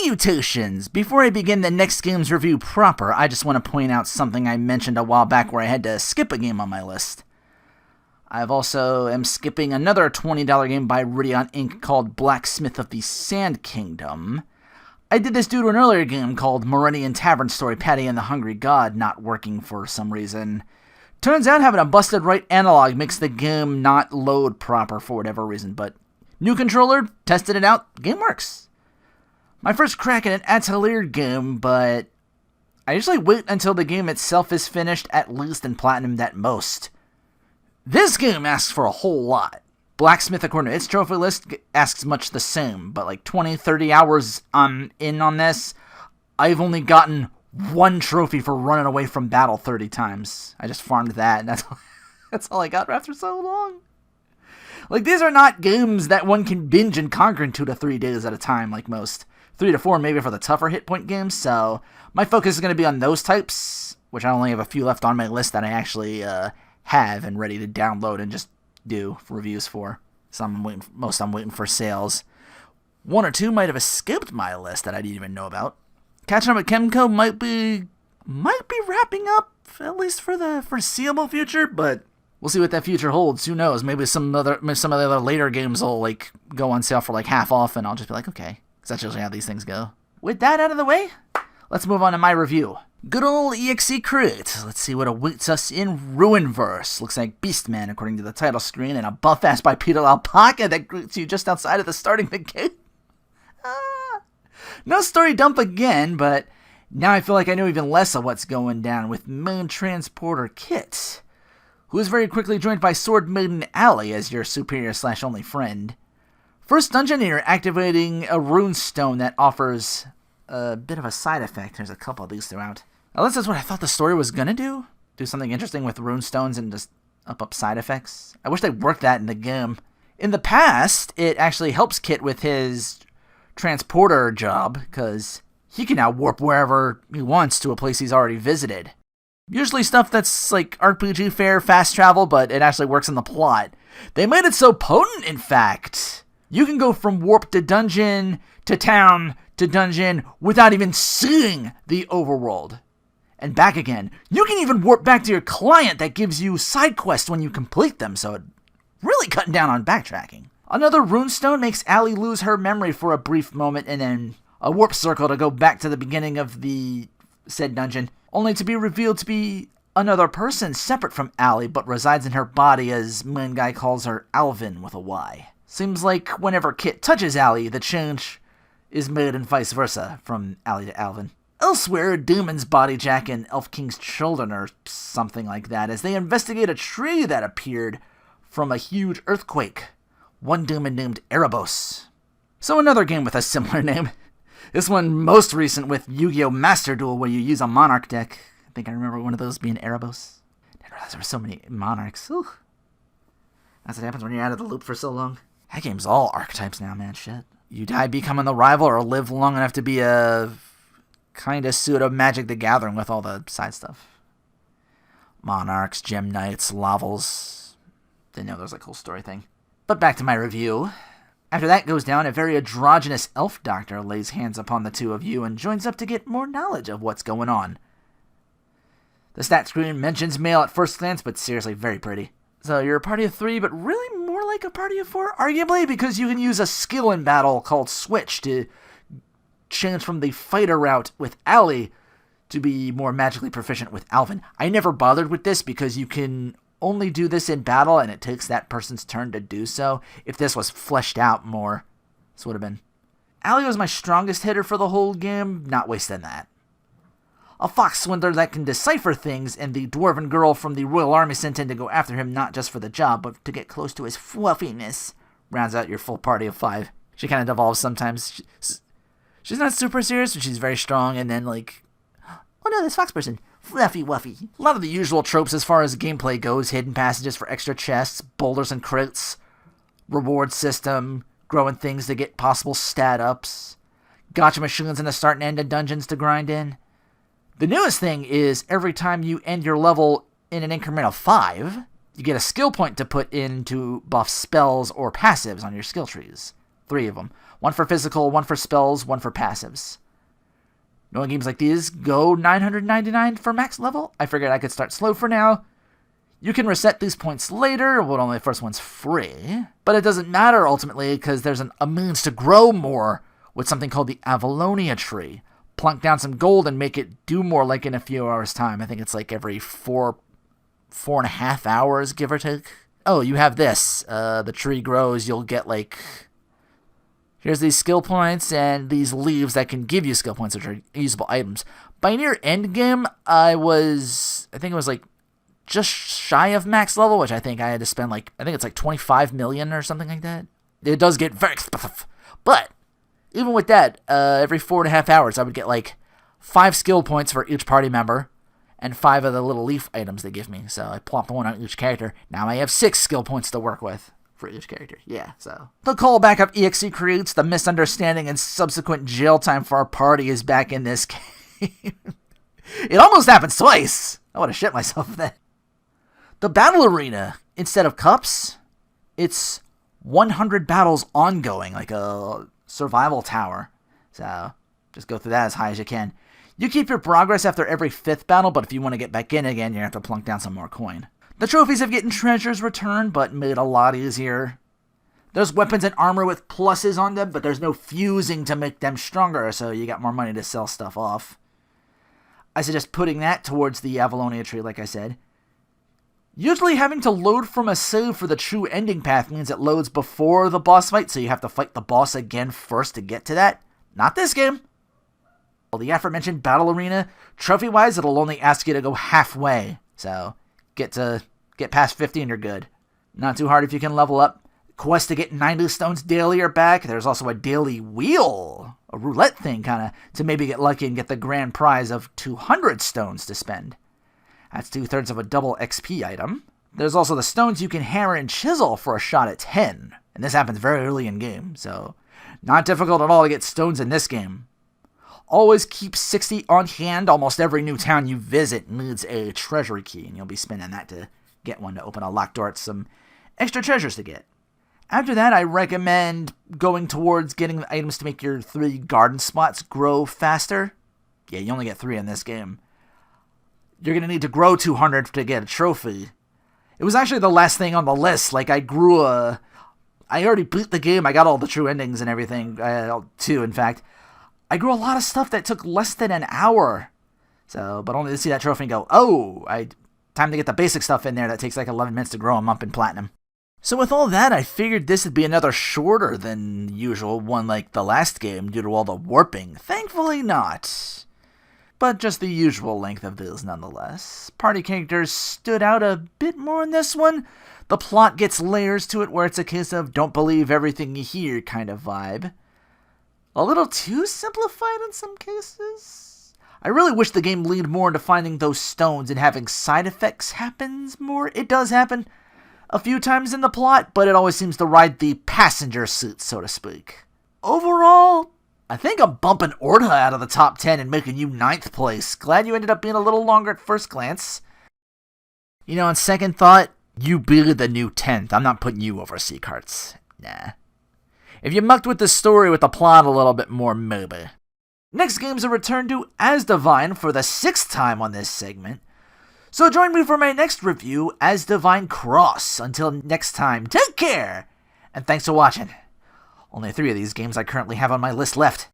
Salutations! Before I begin the next game's review proper, I just want to point out something I mentioned a while back where I had to skip a game on my list. I've also am skipping another $20 game by Ridian Inc. called Blacksmith of the Sand Kingdom. I did this due to an earlier game called Meridian Tavern Story Patty and the Hungry God not working for some reason. Turns out having a busted right analog makes the game not load proper for whatever reason, but new controller, tested it out, game works. My first crack at an Atelier game, but I usually wait until the game itself is finished, at least, and platinumed at most. This game asks for a whole lot. Blacksmith, according to its trophy list, asks much the same, but like 20, 30 hours in on this, I've only gotten one trophy for running away from battle 30 times. I just farmed that, and that's all I got after so long. Like, these are not games that one can binge and conquer in 2 to 3 days at a time like most. 3 to 4 maybe for the tougher hit point games, so my focus is going to be on those types, which I only have a few left on my list that I actually have and ready to download and just do reviews for. Most I'm waiting for sales. 1 or 2 might have escaped my list that I didn't even know about. Catching up with Kemco might be wrapping up, at least for the foreseeable future, but we'll see what that future holds. Who knows? Maybe some of the other later games will like go on sale for like half off, and I'll just be like, okay. Because that's usually how these things go. With that out of the way, let's move on to my review. Good old EXE-Create. Let's see what awaits us in Ruinverse. Looks like Beastman, according to the title screen, and a buff-ass bipedal alpaca that greets you just outside of the starting the game. No story dump again, but now I feel like I know even less of what's going down with main transporter Kit, who is very quickly joined by Sword Maiden Allie as your superior/only friend. First dungeon, you're activating a rune stone that offers a bit of a side effect. There's a couple of these throughout. At least that's what I thought the story was going to do. Do something interesting with rune stones and just up side effects. I wish they worked that in the game. In the past, it actually helps Kit with his transporter job, because he can now warp wherever he wants to a place he's already visited. Usually stuff that's like RPG fare, fast travel, but it actually works in the plot. They made it so potent, in fact. You can go from warp to dungeon, to town, to dungeon, without even seeing the overworld. And back again. You can even warp back to your client that gives you side quests when you complete them, so it really cutting down on backtracking. Another runestone makes Allie lose her memory for a brief moment, and then a warp circle to go back to the beginning of the said dungeon, only to be revealed to be another person separate from Allie, but resides in her body, as main guy calls her Alvin with a Y. Seems like whenever Kit touches Allie, the change is made and vice versa, from Allie to Alvin. Elsewhere, Demon's body jack and Elf King's children or something like that, as they investigate a tree that appeared from a huge earthquake. One demon named Erebos. So another game with a similar name. This one most recent with Yu-Gi-Oh! Master Duel, where you use a Monarch deck. I think I remember one of those being Erebos. Didn't realize there were so many Monarchs. Ooh. That's what happens when you're out of the loop for so long. That game's all archetypes now, man. Shit. You die becoming the rival or live long enough to be a kind of pseudo Magic the Gathering with all the side stuff. Monarchs, Gem Knights, Lavels. Didn't know there was like a whole story thing. But back to my review. After that goes down, a very androgynous elf doctor lays hands upon the two of you and joins up to get more knowledge of what's going on. The stat screen mentions male at first glance, but seriously very pretty. So you're a party of 3, but really more like a party of 4, arguably, because you can use a skill in battle called Switch to change from the fighter route with Allie to be more magically proficient with Alvin. I never bothered with this because you can only do this in battle, and it takes that person's turn to do so. If this was fleshed out more, this would have been. Allie was my strongest hitter for the whole game, not wasting that. A fox swindler that can decipher things, and the dwarven girl from the royal army sent in to go after him not just for the job, but to get close to his fluffiness, rounds out your full party of 5. She kind of devolves sometimes. She's not super serious, but she's very strong, and then like, oh no, this fox person, fluffy wuffy. A lot of the usual tropes as far as gameplay goes: hidden passages for extra chests, boulders and crates, reward system, growing things to get possible stat ups, gotcha machines in the start and end of dungeons to grind in. The newest thing is every time you end your level in an increment of 5, you get a skill point to put in to buff spells or passives on your skill trees. 3 of them. One for physical, one for spells, one for passives. Knowing games like these go 999 for max level, I figured I could start slow for now. You can reset these points later, well, only the first one's free. But it doesn't matter ultimately, because there's a means to grow more with something called the Avalonia tree. Plunk down some gold and make it do more like in a few hours' time. I think it's like every 4.5 hours, give or take. Oh, you have this. The tree grows, you'll get like... Here's these skill points and these leaves that can give you skill points, which are usable items. By near end game, I think it was like just shy of max level, which I think I had to spend like, I think it's like 25 million or something like that. It does get very expensive. But even with that, every 4.5 hours, I would get like 5 skill points for each party member and 5 of the little leaf items they give me. So I plopped one on each character. Now I have 6 skill points to work with for each character. Yeah, so. The callback of EXE-Creates, the misunderstanding and subsequent jail time for our party is back in this game. It almost happens twice. I would have shit myself then. The battle arena, instead of cups, it's 100 battles ongoing, like a survival tower. So just go through that as high as you can. You keep your progress after every 5th battle, but if you want to get back in again, you have to plunk down some more coin. The trophies have getting treasures returned, but made a lot easier. There's weapons and armor with pluses on them, but there's no fusing to make them stronger, so you got more money to sell stuff off. I suggest putting that towards the Avalonia tree, like I said. Usually having to load from a save for the true ending path means it loads before the boss fight, so you have to fight the boss again first to get to that. Not this game. Well, the aforementioned battle arena, trophy-wise, it'll only ask you to go halfway, so get past 50 and you're good. Not too hard if you can level up. Quest to get 90 stones daily are back. There's also a daily wheel, a roulette thing kind of, to maybe get lucky and get the grand prize of 200 stones to spend. That's 2/3 of a double XP item. There's also the stones you can hammer and chisel for a shot at 10. And this happens very early in game, so not difficult at all to get stones in this game. Always keep 60 on hand. Almost every new town you visit needs a treasury key, and you'll be spending that to get one to open a locked door at some extra treasures to get. After that, I recommend going towards getting the items to make your 3 garden spots grow faster. Yeah, you only get 3 in this game. You're going to need to grow 200 to get a trophy. It was actually the last thing on the list. Like, I already beat the game. I got all the true endings and everything. 2, in fact. I grew a lot of stuff that took less than an hour. So, but only to see that trophy and go, oh, time to get the basic stuff in there that takes like 11 minutes to grow them up in platinum. So with all that, I figured this would be another shorter than usual one like the last game due to all the warping. Thankfully not. But just the usual length of this nonetheless. Party characters stood out a bit more in this one. The plot gets layers to it where it's a case of don't believe everything you hear kind of vibe. A little too simplified in some cases. I really wish the game leaned more into finding those stones and having side effects happens more. It does happen a few times in the plot, but it always seems to ride the passenger seat, so to speak. Overall, I think I'm bumping Orta out of the top 10 and making you 9th place. Glad you ended up being a little longer at first glance. You know, on second thought, you be the new 10th. I'm not putting you over Sea Carts. Nah. If you mucked with the story with the plot a little bit more, maybe. Next game's a return to As Divine for the 6th time on this segment. So join me for my next review, As Divine Cross. Until next time, take care! And thanks for watching. Only 3 of these games I currently have on my list left.